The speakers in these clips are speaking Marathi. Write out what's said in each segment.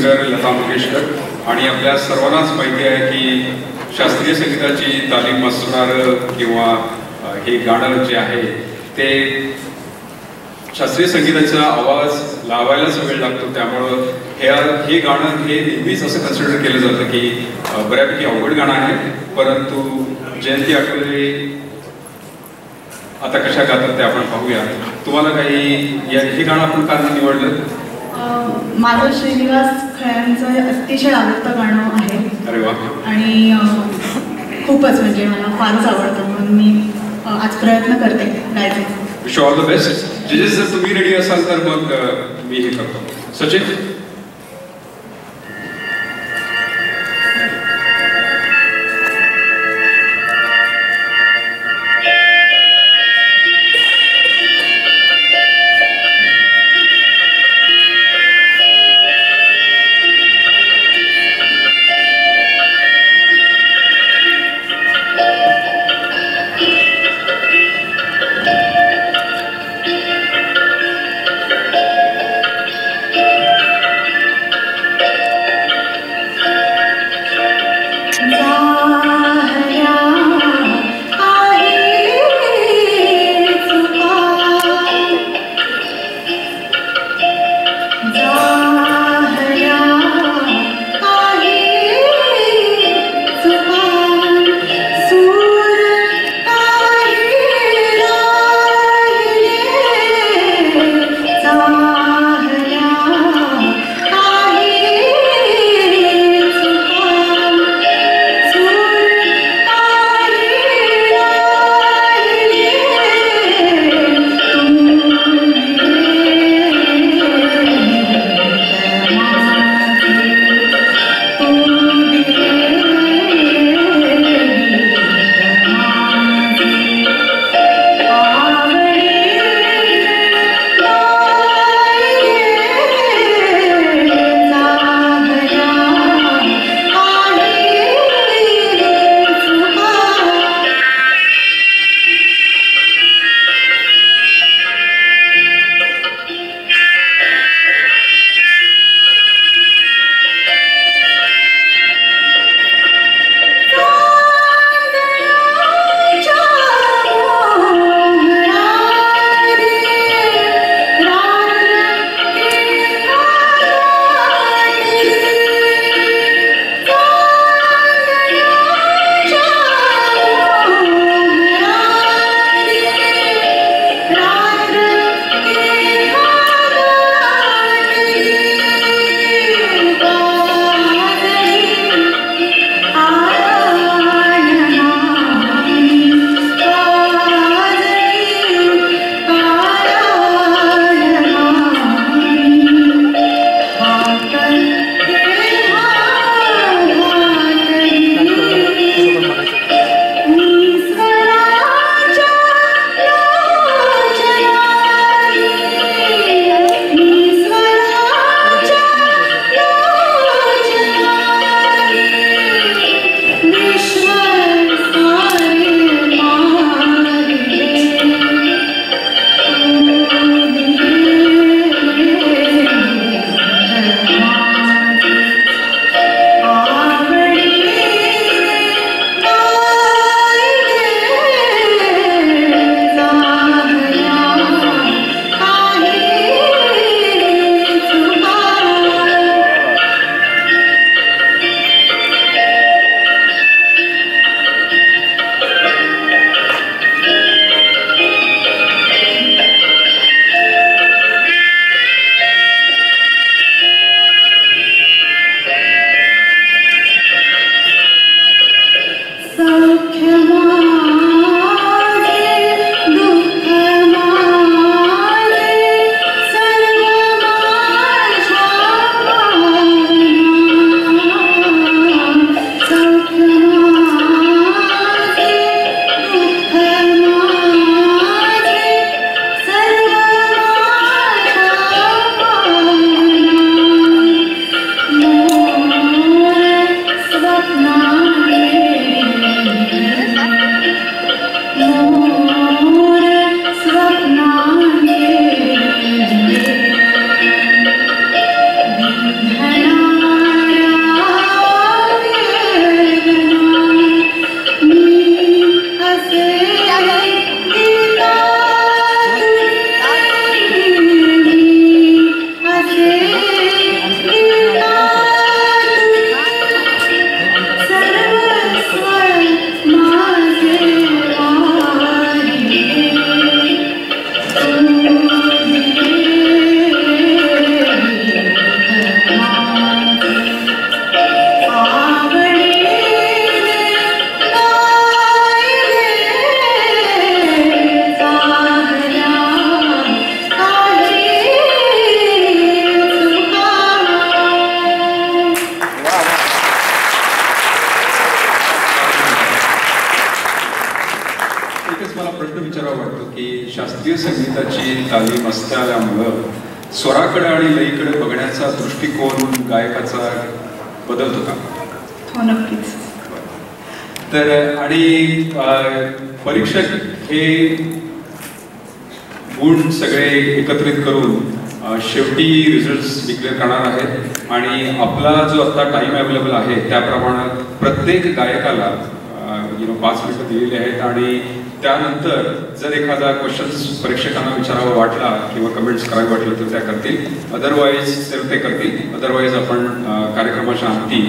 लता मंगेशकर आणि आपल्या सर्वांनाच माहिती आहे की शास्त्रीय संगीताची तालीम असणारं किंवा हे गाणं जे आहे ते शास्त्रीय संगीताचा आवाज लावायलाच वेळ लागतो. त्यामुळं हे गाणं हे नेहमीच असं कन्सिडर केलं जातं की बऱ्यापैकी अवघड गाणं आहे. परंतु जयंती आठवले आता कशा गातात ते आपण पाहूया. तुम्हाला काही हे गाणं आपण का निवडलं? माझं श्रीनिवास खळ्यांचं अतिशय आवडतं गाणं आहे. अरे वा. आणि खूपच म्हणजे मला फारच आवडतं म्हणून मी आज प्रयत्न करते गायचा. Wish all the best. जर तुम्ही रेडी असाल तर मग मी हे करतो. सचिन. शास्त्रीय संगीताची तालीम असल्यामुळं स्वराकडे आणि लयीकडे बघण्याचा दृष्टिकोन गायकाचा बदलतो का? हो, नक्कीच. तर आणि परीक्षक हे गुण सगळे एकत्रित करून शेवटी रिझल्ट्स डिक्लेअर करणार आहेत आणि आपला जो आता टाइम अवेलेबल आहे त्याप्रमाणे प्रत्येक गायकाला 5 मिनिटं दिलेली आहेत आणि त्यानंतर जर एखादा क्वेश्चन्स परीक्षकांना विचारावा वाटला किंवा कमेंट्स करावे वाटलं तर त्या करतील, अदरवाईज तर ते करतील. अदरवाईज आपण कार्यक्रमाच्या अंती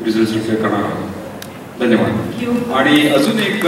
रिझल्ट्स डिक्लेअर करणार आहोत. धन्यवाद. थँक्यू. आणि अजून एक